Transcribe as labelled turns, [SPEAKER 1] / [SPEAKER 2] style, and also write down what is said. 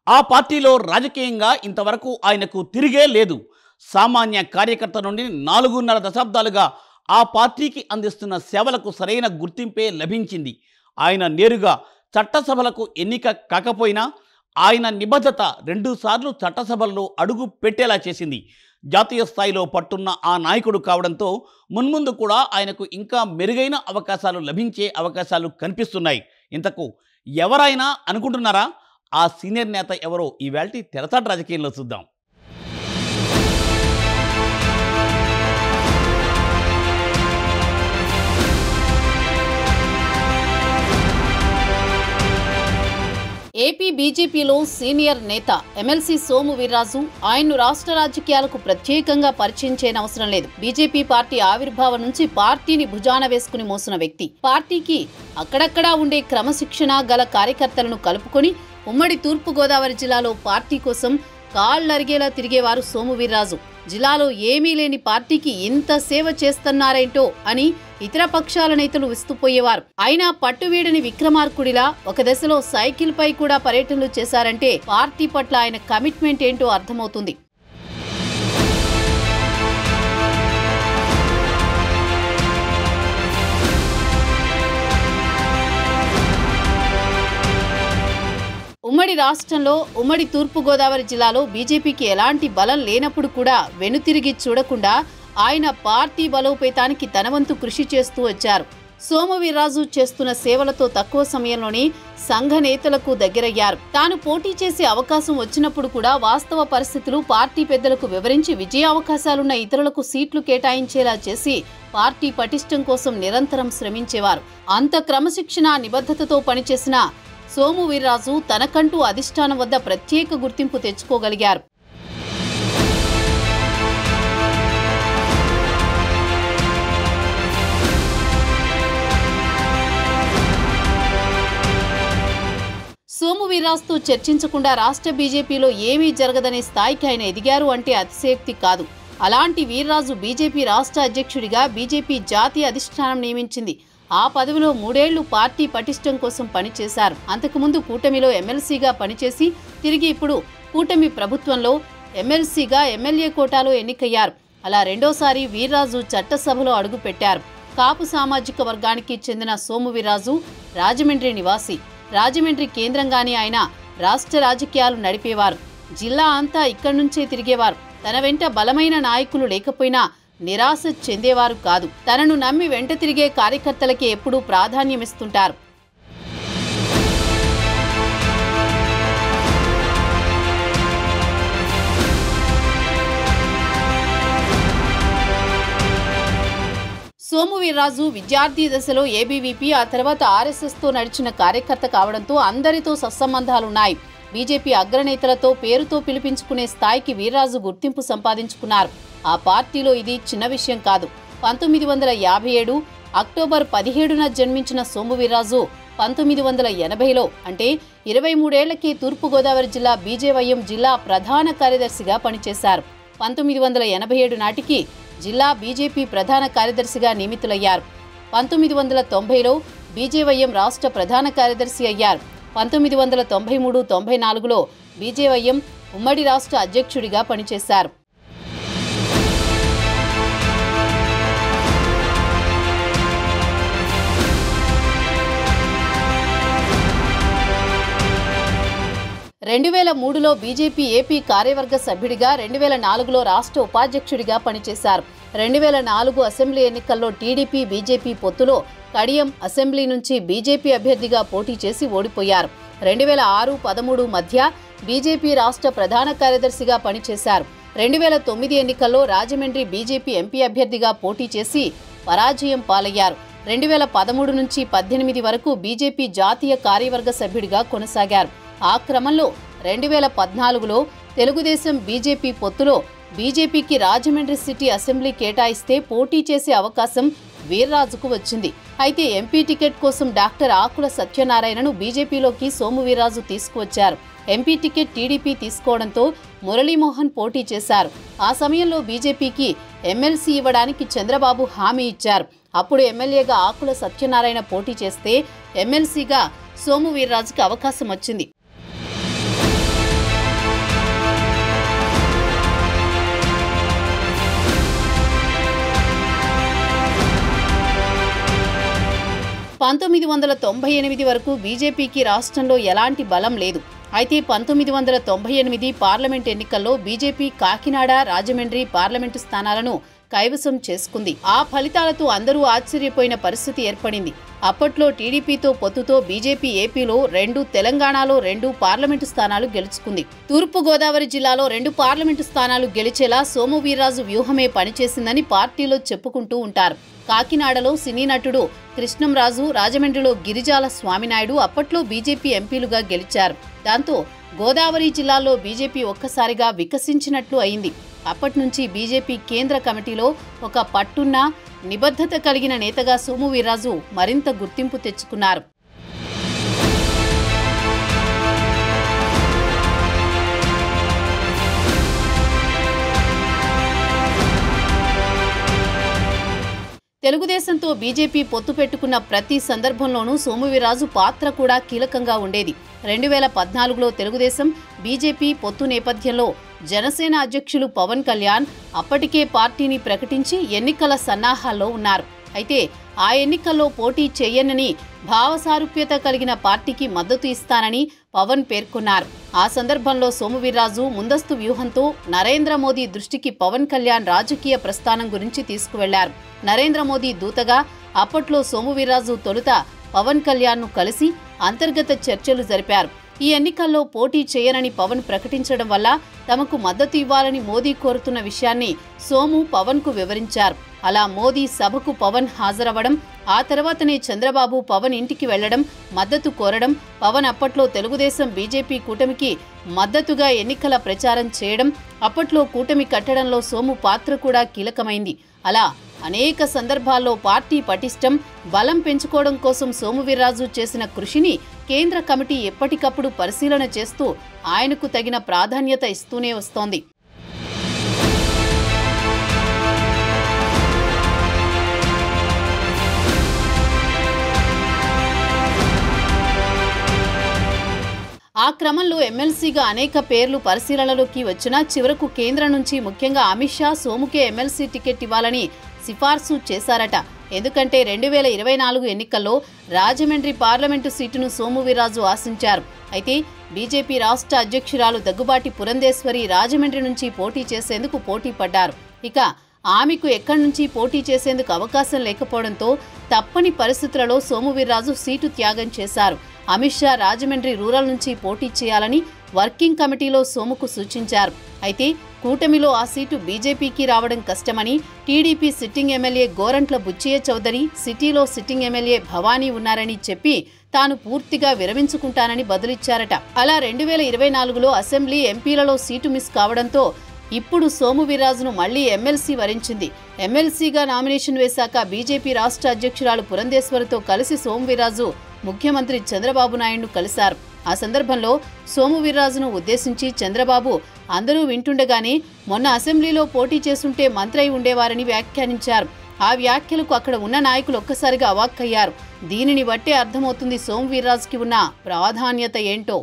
[SPEAKER 1] ఆ పార్టీలో రాజకీయంగా ఇంతవరకు ఆయనకు తిరిగే లేదు. సామాన్య కార్యకర్త నుండి 4.5 దశాబ్దాలుగా ఆ పార్టీకి అందిస్తున్న సేవలకు సరైన గుర్తింపే లభించింది. ఆయన నేరుగా చట్టసభలకు ఎన్నిక కాకపోయినా ఆయన నిబద్ధత 2 సార్లు చట్టసభల్లో అడుగు పెట్టేలా చేసింది. జాతీయ స్థాయిలో పట్టున్న ఆ నాయకుడు కావడంతో మున్ముందు కూడా ఆయనకు ఇంకా మెరుగైన అవకాశాలు లభించే అవకాశాలు కనిపిస్తున్నాయి. ఇంతకు ఎవరైనా అనుకుంటున్నారా? ఆ సీనియర్ నేత ఎవరో ఈవేళ తెరచాటు రాజకీయంలో చూద్దాం.
[SPEAKER 2] ఏపీ బీజేపీలో సీనియర్ నేత ఎమ్మెల్సీ సోము వీర్రాజు ఆయన్ను రాష్ట్ర రాజకీయాలకు ప్రత్యేకంగా పరిచయం చేయనవసరం లేదు. బీజేపీ పార్టీ ఆవిర్భావం నుంచి పార్టీని భుజాన వేసుకుని మోసిన వ్యక్తి. పార్టీకి అక్కడక్కడా ఉండే క్రమశిక్షణ గల కార్యకర్తలను కలుపుకొని ఉమ్మడి తూర్పుగోదావరి జిల్లాలో పార్టీ కోసం కాళ్లరిగేలా తిరిగేవారు సోము వీర్రాజు. జిల్లాలో ఏమీ లేని పార్టీకి ఇంత సేవ చేస్తున్నారేంటో అని ఇతర పక్షాల నేతలు విస్తుపోయేవారు. అయినా పట్టువీడని విక్రమార్కుడిలా ఒక దశలో సైకిల్ పై కూడా పర్యటనలు చేశారంటే పార్టీ పట్ల ఆయన కమిట్మెంట్ ఏంటో అర్థమవుతుంది. ఉమ్మడి రాష్ట్రంలో ఉమ్మడి తూర్పుగోదావరి జిల్లాలో బీజేపీకి ఎలాంటి బలం లేనప్పుడు కూడా వెనుతిరిగి చూడకుండా ఆయన పార్టీ బలోపేతానికి తన వంతు కృషి చేస్తూ వచ్చారు. సోము వీర్రాజు చేస్తున్న సేవలతో తక్కువ సమయంలోనే సంఘ నేతలకు దగ్గరయ్యారు. తాను పోటీ చేసే అవకాశం వచ్చినప్పుడు కూడా వాస్తవ పరిస్థితులు పార్టీ పెద్దలకు వివరించి విజయ అవకాశాలున్న ఇతరులకు సీట్లు కేటాయించేలా చేసి పార్టీ పటిష్టం కోసం నిరంతరం శ్రమించేవారు. అంత క్రమశిక్షణ నిబద్ధతతో పనిచేసిన సోము వీర్రాజు తనకంటూ అధిష్టానం వద్ద ప్రత్యేక గుర్తింపు తెచ్చుకోగలిగారు. సోము వీర్రాజుతో చర్చించకుండా రాష్ట్ర బీజేపీలో ఏమీ జరగదనే స్థాయికి ఆయన ఎదిగారు అంటే అతిశయోక్తి కాదు. అలాంటి వీర్రాజు బీజేపీ రాష్ట్ర అధ్యక్షుడిగా బీజేపీ జాతీయ అధిష్టానం నియమించింది. ఆ పదవిలో 3 ఏళ్లు పార్టీ పటిష్టం కోసం పనిచేశారు. అంతకుముందు కూటమిలో ఎమ్మెల్సీగా పనిచేసి తిరిగి ఇప్పుడు కూటమి ప్రభుత్వంలో ఎమ్మెల్సీగా ఎమ్మెల్యే కోటాలో ఎన్నికయ్యారు. అలా రెండోసారి వీర్రాజు చట్టసభలో అడుగుపెట్టారు. కాపు సామాజిక వర్గానికి చెందిన సోము వీర్రాజు రాజమండ్రి నివాసి. రాజమండ్రి కేంద్రంగానే ఆయన రాష్ట్ర రాజకీయాలు నడిపేవారు. జిల్లా అంతా ఇక్కడి నుంచే తిరిగేవారు. తన వెంట బలమైన నాయకులు లేకపోయినా నిరాశ చెందేవారు కాదు. తనను నమ్మి వెంట తిరిగే కార్యకర్తలకి ఎప్పుడూ ప్రాధాన్యమిస్తుంటారు. సోము వీర్రాజు విద్యార్థి దశలో ఏబీవీపీ, ఆ తర్వాత ఆర్ఎస్ఎస్తో నడిచిన కార్యకర్త కావడంతో అందరితో సత్సంబంధాలున్నాయి. బీజేపీ అగ్రనేతలతో పేరుతో పిలిపించుకునే స్థాయికి వీర్రాజు గుర్తింపు సంపాదించుకున్నారు. ఆ పార్టీలో ఇది చిన్న విషయం కాదు. 1957 అక్టోబర్ 17న జన్మించిన సోము వీర్రాజు 1980లో అంటే 23 ఏళ్లకే తూర్పుగోదావరి జిల్లా బీజేవైఎం జిల్లా ప్రధాన కార్యదర్శిగా పనిచేశారు. 1987 నాటికి జిల్లా బీజేపీ ప్రధాన కార్యదర్శిగా నియమితులయ్యారు. 1990లో బీజేవైఎం రాష్ట్ర ప్రధాన కార్యదర్శి అయ్యారు. 1993-94లో బీజేవైఎం ఉమ్మడి రాష్ట్ర అధ్యక్షుడిగా పనిచేశారు. రెండు 2003లో బీజేపీ ఏపీ కార్యవర్గ సభ్యుడిగా, 2004లో రాష్ట్ర ఉపాధ్యక్షుడిగా పనిచేశారు. 2004 అసెంబ్లీ ఎన్నికల్లో టీడీపీ బీజేపీ పొత్తులో కడియం అసెంబ్లీ నుంచి బీజేపీ అభ్యర్థిగా పోటీ చేసి ఓడిపోయారు. 2006-13 మధ్య బీజేపీ రాష్ట్ర ప్రధాన కార్యదర్శిగా పనిచేశారు. 2009 ఎన్నికల్లో రాజమండ్రి బీజేపీ ఎంపీ అభ్యర్థిగా పోటీ చేసి పరాజయం పాలయ్యారు. 2013 నుంచి 18 వరకు బీజేపీ జాతీయ కార్యవర్గ సభ్యుడిగా కొనసాగారు. ఆ క్రమంలో 2014లో తెలుగుదేశం బీజేపీ పొత్తులో బీజేపీకి రాజమండ్రి సిటీ అసెంబ్లీ కేటాయిస్తే పోటీ చేసే అవకాశం వీర్రాజుకు వచ్చింది. అయితే ఎంపీ టికెట్ కోసం డాక్టర్ ఆకుల సత్యనారాయణను బీజేపీలోకి సోము వీర్రాజు తీసుకువచ్చారు. ఎంపీ టికెట్ టీడీపీ తీసుకోవడంతో మురళీమోహన్ పోటీ చేశారు. ఆ సమయంలో బీజేపీకి ఎమ్మెల్సీ ఇవ్వడానికి చంద్రబాబు హామీ ఇచ్చారు. అప్పుడు ఎమ్మెల్యేగా ఆకుల సత్యనారాయణ పోటీ చేస్తే ఎమ్మెల్సీగా సోము వీర్రాజుకి అవకాశం వచ్చింది. 1998 వరకు బీజేపీకి రాష్ట్రంలో ఎలాంటి బలం లేదు. అయితే 1998 పార్లమెంట్ ఎన్నికల్లో బీజేపీ కాకినాడ, రాజమండ్రి పార్లమెంటు స్థానాలను కైవసం చేసుకుంది. ఆ ఫలితాలతో అందరూ ఆశ్చర్యపోయిన పరిస్థితి ఏర్పడింది. అప్పట్లో టీడీపీతో పొత్తుతో బీజేపీ ఏపీలో 2, తెలంగాణలో 2 పార్లమెంటు స్థానాలు గెలుచుకుంది. తూర్పు గోదావరి జిల్లాలో 2 పార్లమెంటు స్థానాలు గెలిచేలా సోము వీర్రాజు వ్యూహమే పనిచేసిందని పార్టీలో చెప్పుకుంటూ ఉంటారు. కాకినాడలో సినీ నటుడు కృష్ణంరాజు, రాజమండ్రిలో గిరిజాల స్వామినాయుడు అప్పట్లో బీజేపీ ఎంపీలుగా గెలిచారు. దాంతో గోదావరి జిల్లాలో బీజేపీ ఒక్కసారిగా వికసించినట్లు అయింది. అప్పటి నుంచి బీజేపీ కేంద్ర కమిటీలో ఒక పట్టున్న, నిబద్ధత కలిగిన నేతగా సోము వీర్రాజు మరింత గుర్తింపు తెచ్చుకున్నారు. తెలుగుదేశంతో బీజేపీ పొత్తు పెట్టుకున్న ప్రతి సందర్భంలోనూ సోము వీర్రాజు పాత్ర కూడా కీలకంగా ఉండేది. 2014లో తెలుగుదేశం బీజేపీ పొత్తు నేపథ్యంలో జనసేన అధ్యక్షులు పవన్ కళ్యాణ్ అప్పటికే పార్టీని ప్రకటించి ఎన్నికల సన్నాహాల్లో ఉన్నారు. అయితే ఆ ఎన్నికల్లో పోటీ చేయనని, భావసారూప్యత కలిగిన పార్టీకి మద్దతు ఇస్తానని పవన్ పేర్కొన్నారు. ఆ సందర్భంలో సోము వీర్రాజు ముందస్తు వ్యూహంతో నరేంద్ర మోదీ దృష్టికి పవన్ కళ్యాణ్ రాజకీయ ప్రస్థానం గురించి తీసుకువెళ్లారు. నరేంద్ర మోదీ దూతగా అప్పట్లో సోము వీర్రాజు తొలుత పవన్ కళ్యాణ్ను కలిసి అంతర్గత చర్చలు జరిపారు. ఈ ఎన్నికల్లో పోటీ చేయనని పవన్ ప్రకటించడం వల్ల తమకు మద్దతు ఇవ్వాలని మోదీ కోరుతున్న విషయాన్ని సోము పవన్కు వివరించారు. అలా మోదీ సభకు పవన్ హాజరవ్వడం, ఆ తర్వాతనే చంద్రబాబు పవన్ ఇంటికి వెళ్లడం, మద్దతు కోరడం, పవన్ అప్పట్లో తెలుగుదేశం బీజేపీ కూటమికి మద్దతుగా ఎన్నికల ప్రచారం చేయడం, అప్పట్లో కూటమి కట్టడంలో సోము పాత్ర కూడా కీలకమైంది. అలా అనేక సందర్భాల్లో పార్టీ పటిష్టం, బలం పెంచుకోవడం కోసం సోము వీర్రాజు చేసిన కృషిని కేంద్ర కమిటీ ఎప్పటికప్పుడు పరిశీలన చేస్తూ ఆయనకు తగిన ప్రాధాన్యత ఇస్తూనే వస్తోంది. ఆ క్రమంలో ఎమ్మెల్సీగా అనేక పేర్లు పరిశీలనలోకి వచ్చినా చివరకు కేంద్రం నుంచి ముఖ్యంగా అమిత్ షా సోముకే ఎమ్మెల్సీ టికెట్ ఇవ్వాలని సిఫార్సు చేశారట. ఎందుకంటే 2024 ఎన్నికల్లో రాజమండ్రి పార్లమెంటు సీటును సోము వీర్రాజు ఆశించారు. అయితే బీజేపీ రాష్ట్ర అధ్యక్షురాలు దగ్గుబాటి పురంధేశ్వరి రాజమండ్రి నుంచి పోటీ చేసేందుకు పోటీ పడ్డారు. ఇక ఆమెకు ఎక్కడి నుంచి పోటీ చేసేందుకు అవకాశం లేకపోవడంతో తప్పని పరిస్థితులలో సోము వీర్రాజు సీటు త్యాగం చేశారు. అమిత్ షా రాజమండ్రి రూరల్ నుంచి పోటీ చేయాలని వర్కింగ్ కమిటీలో సోముకు సూచించారు. అయితే కూటమిలో ఆ సీటు బీజేపీకి రావడం కష్టమని TDP sitting MLA Gorantla Buchaiah Chowdary, సిటీలో సిట్టింగ్ ఎమ్మెల్యే భవానీ ఉన్నారని చెప్పి తాను పూర్తిగా విరమించుకుంటానని బదులిచ్చారట. అలా 2024లో అసెంబ్లీ ఎంపీలలో సీటు మిస్ కావడంతో ఇప్పుడు సోము వీర్రాజును మళ్లీ ఎమ్మెల్సీ వరించింది. ఎమ్మెల్సీగా నామినేషన్ వేశాక బీజేపీ రాష్ట్ర అధ్యక్షురాలు పురంధేశ్వరితో కలిసి సోము వీర్రాజు ముఖ్యమంత్రి చంద్రబాబు నాయుడును కలిశారు. ఆ సందర్భంలో సోము వీర్రాజును ఉద్దేశించి చంద్రబాబు అందరూ వింటుండగానే మొన్న అసెంబ్లీలో పోటీ చేస్తుంటే మంత్రి అయి ఉండేవారని వ్యాఖ్యానించారు. ఆ వ్యాఖ్యలకు అక్కడ ఉన్న నాయకులు ఒక్కసారిగా అవాక్కయ్యారు. దీనిని బట్టే అర్థమవుతుంది సోము వీర్రాజుకి ఉన్న ప్రాధాన్యత ఏంటో.